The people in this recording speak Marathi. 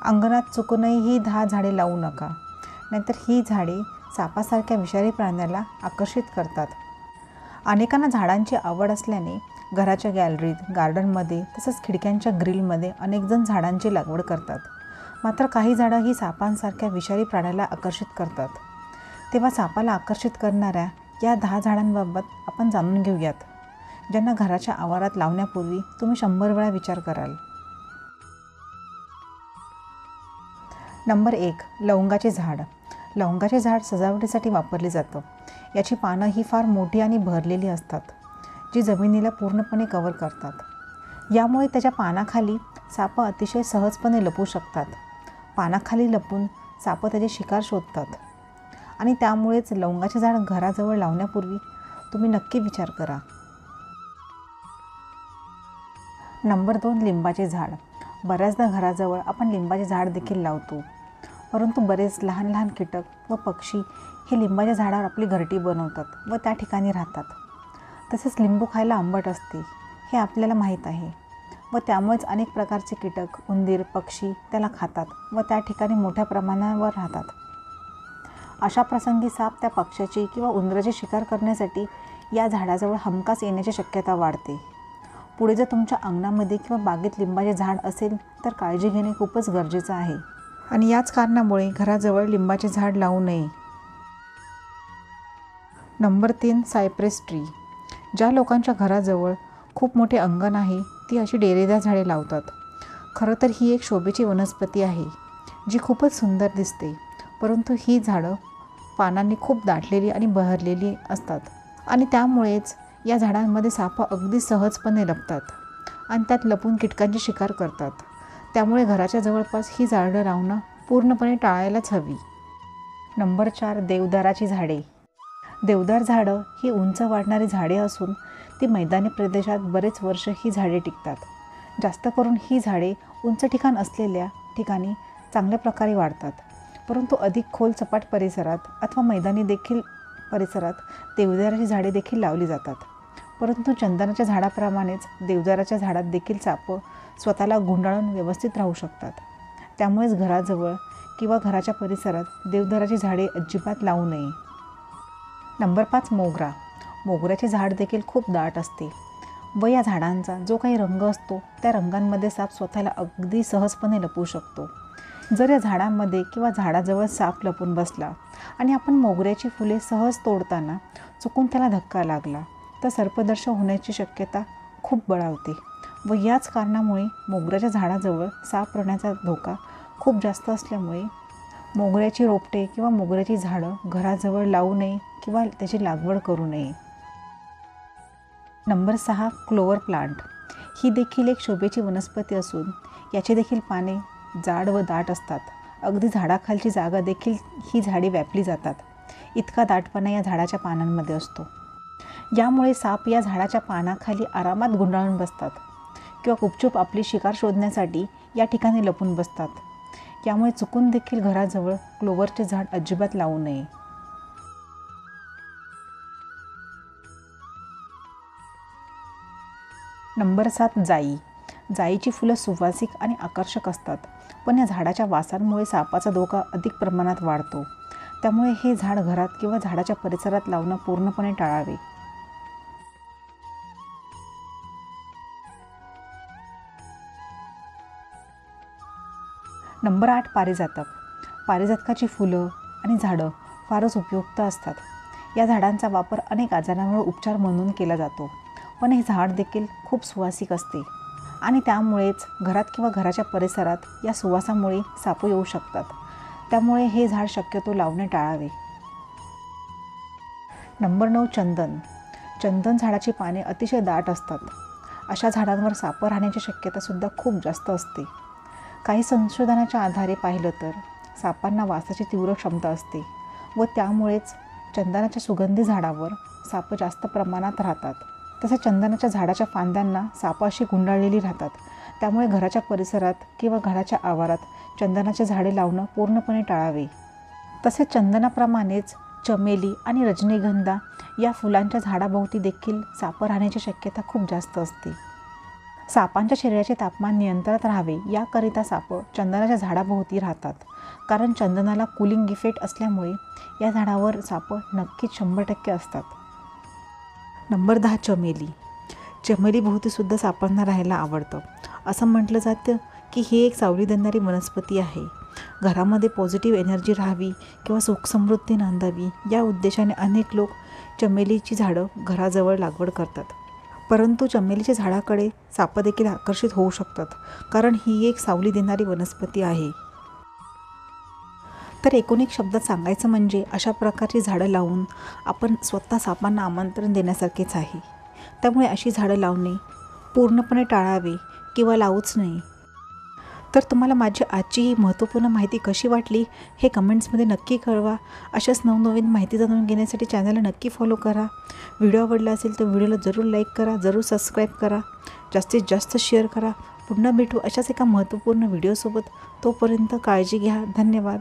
अंगणात चुकूनही ही 10 झाडे लावू नका, नाहीतर ही झाडे सापासारख्या विषारी प्राण्याला आकर्षित करतात. अनेकांना झाडांची आवड असल्याने घराच्या गॅलरीत, गार्डनमध्ये तसंच खिडक्यांच्या ग्रिलमध्ये अनेकजण झाडांची लागवड करतात. मात्र काही झाडं ही सापांसारख्या विषारी प्राण्याला आकर्षित करतात. तेव्हा सापाला आकर्षित करणाऱ्या या 10 झाडांबाबत आपण जाणून घेऊयात, ज्यांना घराच्या आवारात लावण्यापूर्वी तुम्ही 100 वेळा विचार कराल. नंबर 1. लवंगाचे झाड. लवंगाचे झाड सजावटीसाठी वापरले जातं. याची पानं ही फार मोठी आणि बहरलेली असतात, जी जमिनीला पूर्णपणे कव्हर करतात. यामुळे त्याच्या पानाखाली साप अतिशय सहजपणे लपू शकतात. पानाखाली लपून साप त्याचे शिकार शोधतात आणि त्यामुळेच लवंगाचे झाड घराजवळ लावण्यापूर्वी तुम्ही नक्की विचार करा. नंबर 2. लिंबाचे झाड. बऱ्याचदा घराजवळ आपण लिंबाचे झाड देखील लावतो, परंतु बरेच लहान लहान कीटक व पक्षी हे लिंबाच्या झाडावर आपली घरटी बनवतात व त्या ठिकाणी राहतात. तसेच लिंबू खायला आंबट असते हे आपल्याला माहीत आहे व त्यामुळेच अनेक प्रकारचे कीटक, उंदीर, पक्षी त्याला खातात व त्या ठिकाणी मोठ्या प्रमाणावर राहतात. अशा प्रसंगी साप त्या पक्ष्याची किंवा उंदराची शिकार करण्यासाठी या झाडाजवळ हमखास येण्याची शक्यता वाढते. पुढे जर तुमच्या अंगणामध्ये किंवा बागेत लिंबाचे झाड असेल तर काळजी घेणे खूपच गरजेचं आहे आणि याच कारणामुळे घराजवळ लिंबाचे झाड लावू नये. नंबर 3. सायप्रेस ट्री. ज्या लोकांच्या घराजवळ खूप मोठे अंगण आहे ती अशी डेरेदार झाडे लावतात. खरं तर ही एक शोभेची वनस्पती आहे जी खूपच सुंदर दिसते, परंतु ही झाडं पानांनी खूप दाटलेली आणि बहरलेली असतात आणि त्यामुळेच या झाडांमध्ये साप अगदी सहजपणे लपतात आणि त्यात लपून कीटकांची शिकार करतात. त्यामुळे घराच्या जवळपास ही झाडं लावणं पूर्णपणे टाळायलाच हवी. नंबर 4. देवदाराची झाडे. देवदार झाडं ही उंच वाढणारी झाडे असून ती मैदानी प्रदेशात बरेच वर्ष ही झाडे टिकतात. जास्त करून ही झाडे उंच ठिकाण असलेल्या ठिकाणी चांगल्या प्रकारे वाढतात, परंतु अधिक खोल सपाट परिसरात अथवा मैदानी देखील परिसरात देवदाराची झाडे देखील लावली जातात. परंतु चंदनाच्या झाडाप्रमाणेच देवदाराच्या झाडात देखील साप स्वतःला गुंडाळून व्यवस्थित राहू शकतात. त्यामुळेच घराजवळ किंवा घराच्या परिसरात देवदाराची झाडे अजिबात लावू नये. नंबर 5. मोगरा. मोगऱ्याचे झाड देखील खूप दाट असते व या झाडांचा जो काही रंग असतो त्या रंगांमध्ये साप स्वतःला अगदी सहजपणे लपवू शकतो. जर या झाडांमध्ये किंवा झाडाजवळ साप लपून बसला आणि आपण मोगऱ्याची फुले सहज तोडताना चुकून त्याला धक्का लागला तर सर्पदंश होण्याची शक्यता खूप बळावते व याच कारणामुळे मोगऱ्याच्या झाडाजवळ साप राहण्याचा धोका खूप जास्त असल्यामुळे मोगऱ्याची रोपटे किंवा मोगऱ्याची झाडं घराजवळ लावू नये किंवा त्याची लागवड करू नये. नंबर 6. Clover plant. ही देखील एक शोभेची वनस्पती असून याची देखील पाने जाड व दाट असतात. अगदी झाडाखालची जागा देखील ही झाडे व्यापली जातात, इतका दाटपणा या झाडाच्या पानांमध्ये असतो. यामुळे साप या झाडाच्या पानाखाली आरामात गुंडाळून बसतात किंवा गुपचूप आपली शिकार शोधण्यासाठी या ठिकाणी लपून बसतात. यामुळे चुकून देखील घराजवळ क्लोवरचे झाड अजिबात लावू नये. नंबर 7. जाई. जाईची फुलं सुवासिक आणि आकर्षक असतात, पण या झाडाच्या वासांमुळे सापाचा धोका अधिक प्रमाणात वाढतो. त्यामुळे हे झाड घरात किंवा झाडाच्या परिसरात लावणं पूर्णपणे टाळावे. नंबर 8. पारिजातक. पारिजातकाची फुलं आणि झाडं फारच उपयुक्त असतात. या झाडांचा वापर अनेक आजारांवर उपचार म्हणून केला जातो, पण हे झाड देखील खूप सुवासिक असते आणि त्यामुळेच घरात किंवा घराच्या परिसरात या सुवासामुळे साप येऊ शकतात. त्यामुळे हे झाड शक्यतो लावणे टाळावे. नंबर 9. चंदन. चंदन झाडाची पाने अतिशय दाट असतात. अशा झाडांवर साप राहण्याची शक्यतासुद्धा खूप जास्त असते. काही संशोधनाच्या आधारे पाहिलं तर सापांना वासाची तीव्र क्षमता असते व त्यामुळेच चंदनाच्या सुगंधी झाडावर साप जास्त प्रमाणात राहतात. तसेच चंदनाच्या झाडाच्या फांद्यांना साप अशी गुंडाळलेली राहतात. त्यामुळे घराच्या परिसरात किंवा घराच्या आवारात चंदनाचे झाडे लावणं पूर्णपणे टाळावे. तसेच चंदनाप्रमाणेच चमेली आणि रजनीगंधा या फुलांच्या झाडाभोवती देखील साप राहण्याची शक्यता खूप जास्त असते. सापांच्या शरीराचे तापमान नियंत्रणात राहावे याकरिता साप चंदनाच्या झाडाभोवती राहतात. कारण चंदनाला कूलिंग इफेक्ट असल्यामुळे या झाडावर साप नक्कीच 100% असतात. नंबर 10 चमेली. चमेलीभोवतीसुद्धा सापांना राहायला आवडतं. असं म्हटलं जातं की ही एक सावली देणारी वनस्पती आहे. घरामध्ये पॉझिटिव्ह एनर्जी राहावी किंवा सुखसमृद्धी नांदावी या उद्देशाने अनेक लोक चमेलीची झाडं घराजवळ लागवड करतात. परंतु चमेलीच्या झाडाकडे साप देखील आकर्षित होऊ शकतात, कारण ही एक सावली देणारी वनस्पती आहे. तर एकूण एक शब्दात सांगायचं म्हणजे अशा प्रकारची झाडं लावून आपण स्वतः सापांना आमंत्रण देण्यासारखेच आहे. त्यामुळे अशी झाडं लावणे पूर्णपणे टाळावे किंवा लावूच नाही. तर तुम्हाला माझी आजची ही महत्त्वपूर्ण माहिती कशी वाटली हे कमेंट्समध्ये नक्की कळवा. अशाच नवनवीन माहिती जाणून घेण्यासाठी चॅनलला नक्की फॉलो करा. व्हिडिओ आवडला असेल तर व्हिडिओला जरूर लाईक करा, जरूर सबस्क्राईब करा, जास्तीत जास्त शेअर करा. पुन्हा भेटू अशाच एका महत्त्वपूर्ण व्हिडिओसोबत. तोपर्यंत काळजी घ्या. धन्यवाद.